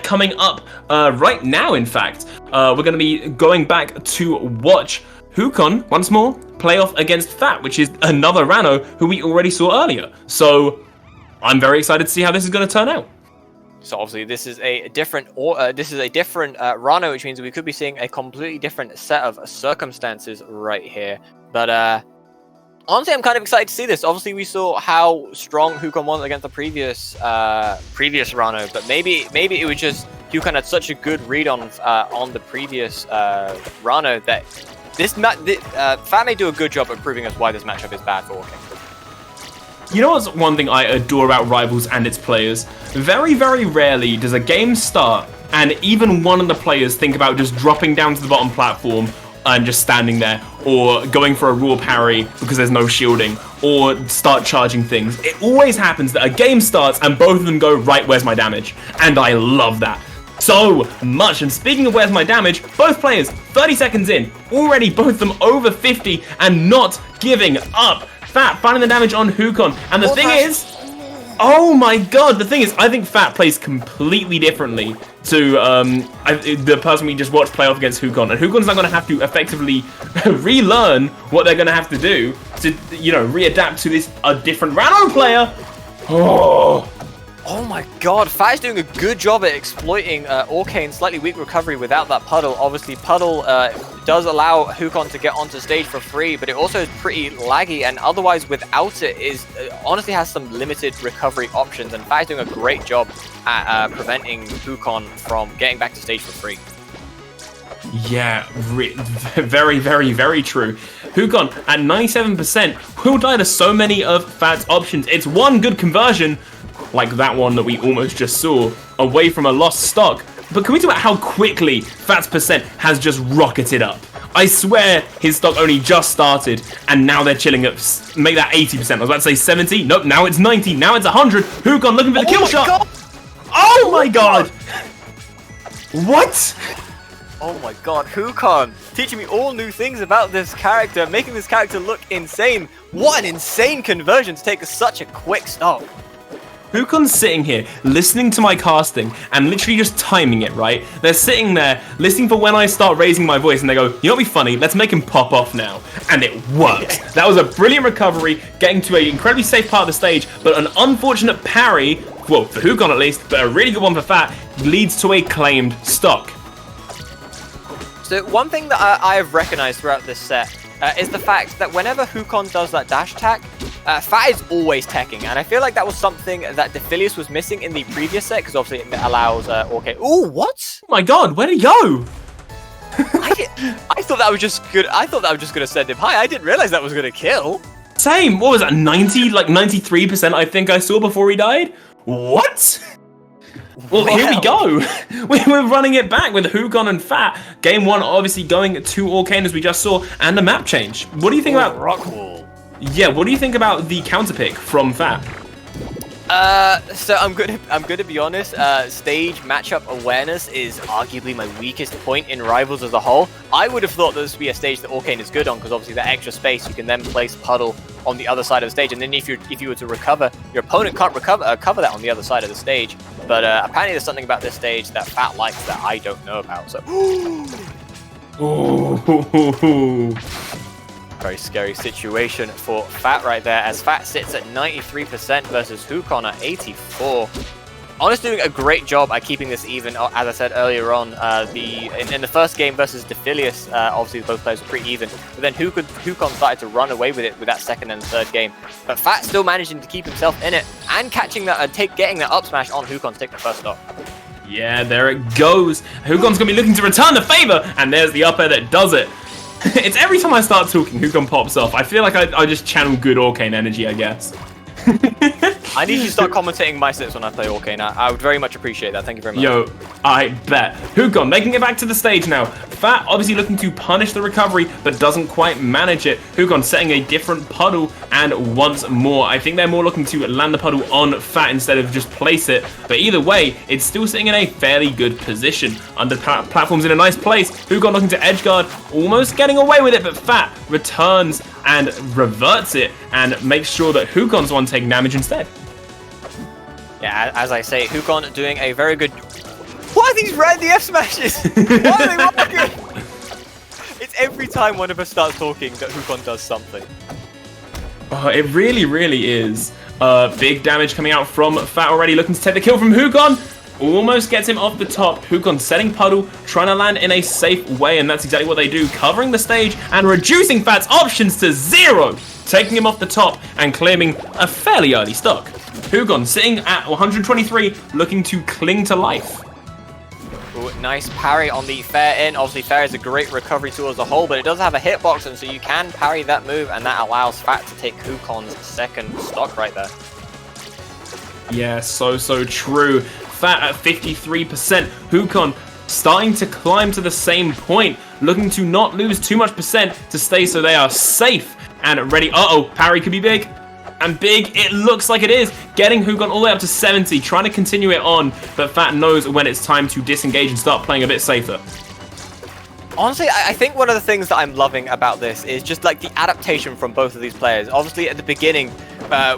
coming up right now, in fact. We're going to be going back to watch Hukon, once more, play off against Fat, which is another Rano who we already saw earlier. So I'm very excited to see how this is going to turn out. So obviously this is a different Rano, which means we could be seeing a completely different set of circumstances right here. But honestly, I'm kind of excited to see this. Obviously, we saw how strong Hukon was against the previous Rano, but maybe it was just Hukon had such a good read on the previous Rano that Fat may do a good job of proving us why this matchup is bad for Orking. You know what's one thing I adore about Rivals and its players? Very, very rarely does a game start and even one of the players think about just dropping down to the bottom platform and just standing there, or going for a raw parry because there's no shielding, or start charging things. It always happens that a game starts and both of them go, right, where's my damage? And I love that so much. And speaking of where's my damage, both players 30 seconds in, already both of them over 50 and not giving up. Fat finding the damage on Hukon, and the thing is, oh my god, the thing is, I think Fat plays completely differently to the person we just watched play off against Hukon, and Hukon's not going to have to effectively relearn what they're going to have to do to, readapt to this a different Rano player. Oh my god, Fat is doing a good job at exploiting Orkane's slightly weak recovery without that puddle. Obviously, puddle does allow Hukon to get onto stage for free, but it also is pretty laggy, and otherwise without it is honestly has some limited recovery options, and Fat is doing a great job at preventing Hukon from getting back to stage for free. Yeah, very, very, very true. Hukon at 97% will die to so many of Fat's options. It's one good conversion, like that one that we almost just saw, away from a lost stock. But can we talk about how quickly Fat's percent has just rocketed up? I swear his stock only just started, and now they're chilling at, make that 80%. I was about to say 70. Nope, now it's 90. Now it's 100. Hukon looking for the kill shot. God. Oh my god. What? Oh my god, Hukon teaching me all new things about this character, making this character look insane. What an insane conversion to take such a quick stock. Hukon's sitting here, listening to my casting, and literally just timing it, right? They're sitting there, listening for when I start raising my voice, and they go, you know what'd be funny? Let's make him pop off now. And it worked. That was a brilliant recovery, getting to an incredibly safe part of the stage, but an unfortunate parry, well, for Hukon at least, but a really good one for Fat, leads to a claimed stock. So one thing that I have recognized throughout this set is the fact that whenever Hukon does that dash attack, Fat is always teching, and I feel like that was something that Defilius was missing in the previous set, because obviously it allows Orkane. Ooh, what? Oh my god, where'd he go? I thought that was just good. I thought that was just gonna send him high. I didn't realize that was gonna kill. Same. What was that? 90, like 93%. I think I saw before he died. What? Well, here we go. We're running it back with Hukon and Fat. Game 1 obviously going to Orkane as we just saw, and the map change. What do you think about Rockwall? Yeah, what do you think about the counter pick from Fat? So I'm good to be honest. Stage matchup awareness is arguably my weakest point in Rivals as a whole. I would have thought this would be a stage that Orkane is good on, because obviously that extra space, you can then place Puddle on the other side of the stage, and then if you were to recover, your opponent can't cover that on the other side of the stage. But apparently there's something about this stage that Fat likes that I don't know about. So, very scary situation for Fat right there, as Fat sits at 93% versus Hukon at 84. Honestly, doing a great job at keeping this even. As I said earlier on, in the first game versus Defilius, obviously both players were pretty even, but then Hukon started to run away with it with that second and third game. But Fat still managing to keep himself in it and catching that getting that up smash on Hukon to take the first stop. Yeah, there it goes. Hukon's gonna be looking to return the favor, and there's the up air that does it. It's every time I start talking, Hukon pops off. I feel like I just channel good Orkane energy, I guess. I need you to start commentating my sets when I play Orkane. I would very much appreciate that. Thank you very much. Yo, I bet. Hukon making it back to the stage now. Fat obviously looking to punish the recovery, but doesn't quite manage it. Hukon setting a different puddle, and once more, I think they're more looking to land the puddle on Fat instead of just place it. But either way, it's still sitting in a fairly good position. Under platforms in a nice place. Hukon looking to edgeguard, almost getting away with it, but Fat returns and reverts it and makes sure that Hukon's one taking damage instead. Yeah, as I say, Hukon doing a very good... are these random F smashes? Why are they working? It's every time one of us starts talking that Hukon does something. Oh, it really, really is. Big damage coming out from Fat already, looking to take the kill from Hukon. Almost gets him off the top. Hukon setting puddle, trying to land in a safe way, and that's exactly what they do, covering the stage and reducing Fat's options to 0, taking him off the top and claiming a fairly early stock. Hukon sitting at 123, looking to cling to life. Ooh, nice parry on the fair in. Obviously, fair is a great recovery tool as a whole, but it does have a hitbox, and so you can parry that move, and that allows Fat to take Hukon's second stock right there. Yeah, so true. Fat at 53%. Hukon starting to climb to the same point, looking to not lose too much percent to stay so they are safe and ready. Uh-oh, parry could be big. And big, it looks like it is. Getting Hukon all the way up to 70, trying to continue it on, but Fat knows when it's time to disengage and start playing a bit safer. Honestly, I think one of the things that I'm loving about this is just like the adaptation from both of these players. Obviously, at the beginning,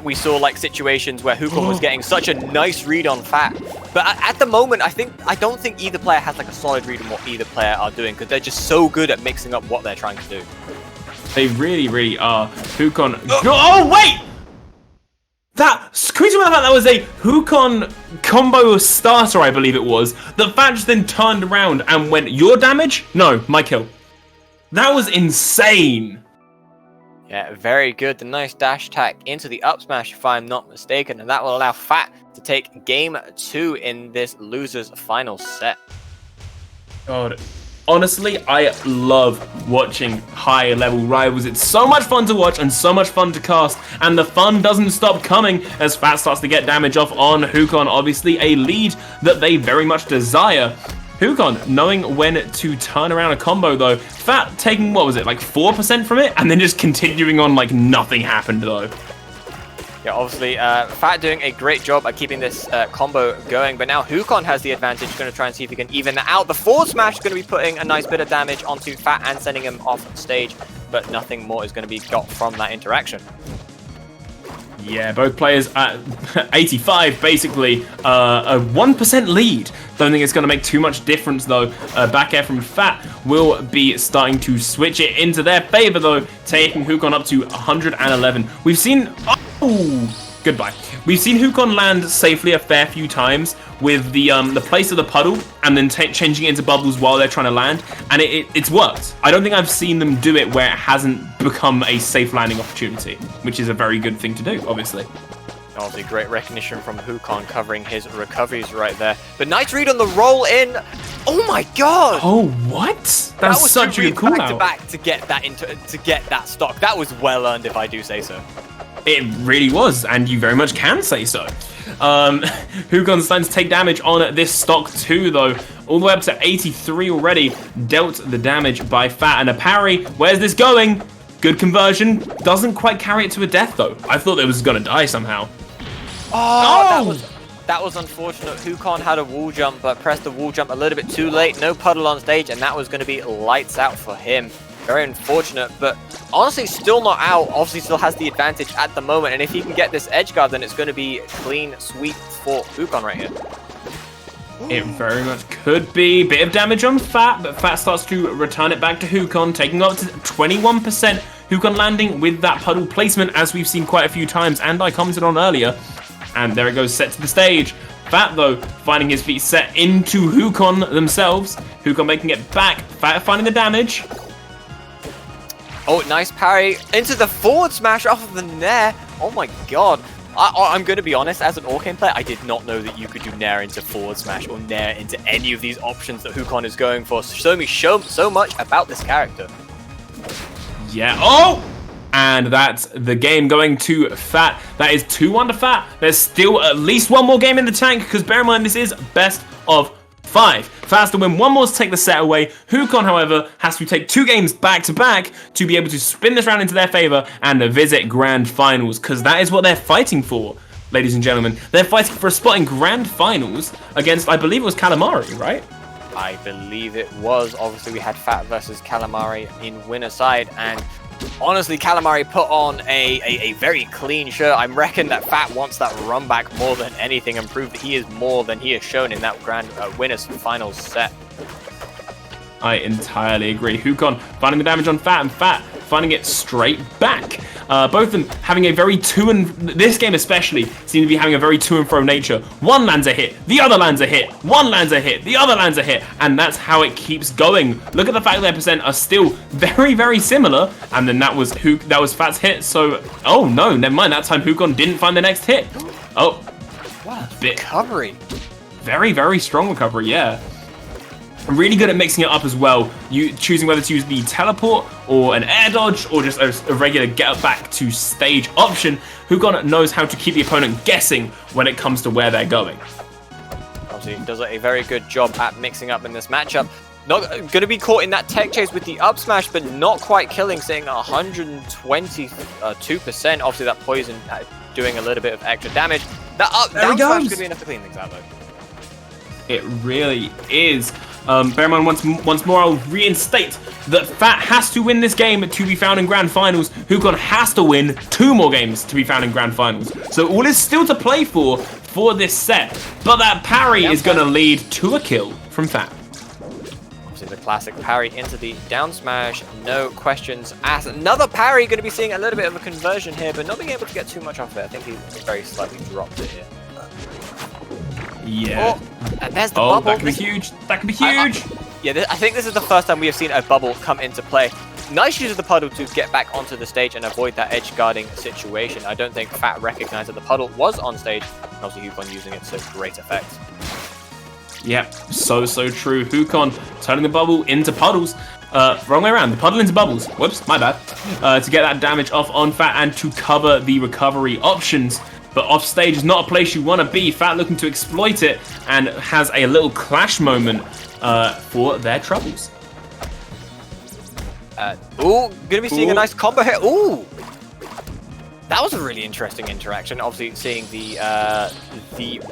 we saw like situations where Hukon was getting such a nice read on Fat, but at the moment, I don't think either player has like a solid read on what either player are doing, because they're just so good at mixing up what they're trying to do. They really, really are. Hukon. Oh wait! Can we talk about that was a Hukon combo starter, I believe it was, that Fat just then turned around and went, your damage? No, my kill. That was insane. Yeah, very good. The nice dash attack into the up smash, if I'm not mistaken, and that will allow Fat to take game 2 in this loser's final set. God. Honestly, I love watching higher level rivals. It's so much fun to watch and so much fun to cast, and the fun doesn't stop coming as Fat starts to get damage off on Hukon. Obviously, a lead that they very much desire. Hukon knowing when to turn around a combo though. Fat taking, what was it, like 4% from it, and then just continuing on like nothing happened though. Yeah, obviously, Fat doing a great job at keeping this combo going, but now Hukon has the advantage. Going to try and see if he can even that out. The forward smash is going to be putting a nice bit of damage onto Fat and sending him off stage, but nothing more is going to be got from that interaction. Yeah, both players at 85, basically, a 1% lead. Don't think it's going to make too much difference, though. Back air from Fat will be starting to switch it into their favor, though, taking Hukon up to 111. We've seen... Oh, goodbye. We've seen Hukon land safely a fair few times with the place of the puddle and then changing it into bubbles while they're trying to land, and it's worked. I don't think I've seen them do it where it hasn't become a safe landing opportunity, which is a very good thing to do, obviously. Obviously, great recognition from Hukon covering his recoveries right there. But nice read on the roll in. Oh my god! Oh, what? That was such a good call out. Back to get that to get that stock. That was well earned, if I do say so. It really was, and you very much can say so. Hukon's starting to take damage on this stock too, though. All the way up to 83 already. Dealt the damage by Fat, and a parry. Where's this going? Good conversion. Doesn't quite carry it to a death, though. I thought it was going to die somehow. Oh! That was unfortunate. Hukon had a wall jump, but pressed the wall jump a little bit too late. No puddle on stage, and that was going to be lights out for him. Very unfortunate, but honestly still not out. Obviously still has the advantage at the moment, and if he can get this edge guard, then it's going to be clean sweep for Hukon right here. It very much could be. Bit of damage on Fat, but Fat starts to return it back to Hukon, taking up to 21%. Hukon landing with that puddle placement, as we've seen quite a few times, and I commented on earlier. And there it goes, set to the stage. Fat, though, finding his feet set into Hukon themselves. Hukon making it back. Fat finding the damage. Oh, nice parry into the forward smash off of the Nair. Oh my god. I'm going to be honest, as an Orcane player, I did not know that you could do Nair into forward smash or Nair into any of these options that Hukon is going for. Show me so much about this character. Yeah. Oh! And that's the game going to Fat. That is 2-1 to Fat. There's still at least one more game in the tank, because bear in mind, this is best of 5. Fat has to win one more to take the set away. Hukon, however, has to take 2 games back-to-back to be able to spin this round into their favor and visit Grand Finals, because that is what they're fighting for, ladies and gentlemen. They're fighting for a spot in Grand Finals against, I believe it was Calamari, right? I believe it was. Obviously, we had Fat versus Calamari in winner side, and honestly, Calamari put on a very clean show. I reckon that Fat wants that run back more than anything and prove that he is more than he has shown in that grand winners finals set. I entirely agree. Hukon finding the damage on Fat, and Fat finding it straight back. Both of them having a very this game especially seem to be having a very to and fro nature. One lands a hit, the other lands a hit, one lands a hit, the other lands a hit, and that's how it keeps going. Look at the fact that their percent are still very, very similar, and then that was Fat's hit, so, oh no, never mind, that time Hukon didn't find the next hit. Oh, wow, recovery. Very, very strong recovery, yeah. Really good at mixing it up as well. You choosing whether to use the teleport or an air dodge or just a regular get back to stage option. Hukon knows how to keep the opponent guessing when it comes to where they're going. Obviously, he does a very good job at mixing up in this matchup. Not going to be caught in that tech chase with the up smash, but not quite killing, saying 122%. Obviously, that poison doing a little bit of extra damage. That up down smash could be enough to clean things out, though. It really is. Bear in mind, once more, I'll reinstate that Fat has to win this game to be found in Grand Finals. Hukon has to win 2 more games to be found in Grand Finals. So all is still to play for this set. But that parry is going to lead to a kill from Fat. Obviously, the classic parry into the down smash. No questions asked. Another parry, going to be seeing a little bit of a conversion here, but not being able to get too much off it. I think he very slightly dropped it here. Yeah. Oh, and there's the bubble. That could be huge. That could be huge. I think this is the first time we have seen a bubble come into play. Nice use of the puddle to get back onto the stage and avoid that edge guarding situation. I don't think Fat recognized that the puddle was on stage. And obviously, Hukon using it to great effect. Yep, so true. Hukon turning the bubble into puddles. Wrong way around. The puddle into bubbles. Whoops, my bad. To get that damage off on Fat and to cover the recovery options. But off stage is not a place you want to be. Fat looking to exploit it and has a little clash moment for their troubles. Ooh, gonna be seeing a nice combo here. Ooh, that was a really interesting interaction. Obviously, seeing the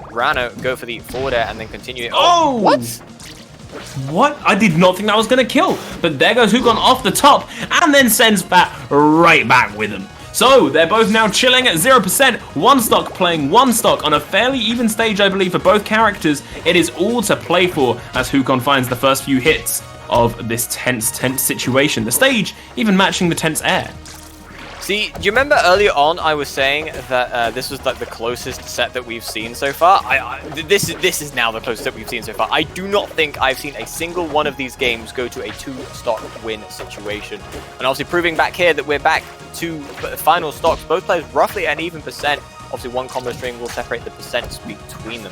Rano go for the forward air and then continue. Oh, what? What? I did not think that was gonna kill. But there goes Hukon off the top and then sends Fat right back with him. So, they're both now chilling at 0%, one stock playing one stock on a fairly even stage, I believe, for both characters. It is all to play for as Hukon finds the first few hits of this tense situation. The stage even matching the tense air. See, do you remember earlier on I was saying that this was like the closest set that we've seen so far? This is now the closest that we've seen so far. I do not think I've seen a single one of these games go to a 2-stock win situation. And obviously proving back here that we're back to final stocks, both players roughly an even percent. Obviously one combo string will separate the percents between them.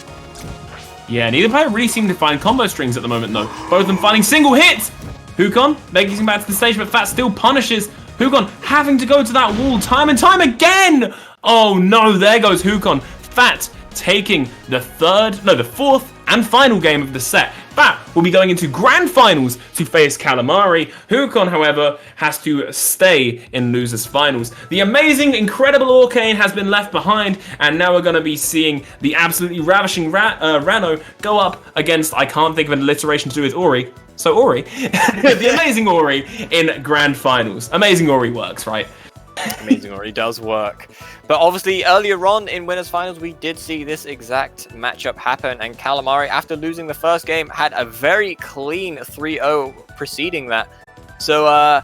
Yeah, neither player really seem to find combo strings at the moment though. Both of them finding single hits! Hukon making him back to the stage, but Fat still punishes. Hukon having to go to that wall time and time again! Oh no, there goes Hukon. Fat taking the fourth and final game of the set. Fat will be going into Grand Finals to face Calamari. Hukon, however, has to stay in Losers Finals. The amazing, incredible Orcane has been left behind, and now we're going to be seeing the absolutely ravishing Rano go up against, I can't think of an alliteration to do with Ori. So Ori, the amazing Ori in Grand Finals. Amazing Ori works, right? Amazing Ori does work. But obviously earlier on in Winners Finals, we did see this exact matchup happen, and Calamari, after losing the first game, had a very clean 3-0 preceding that. So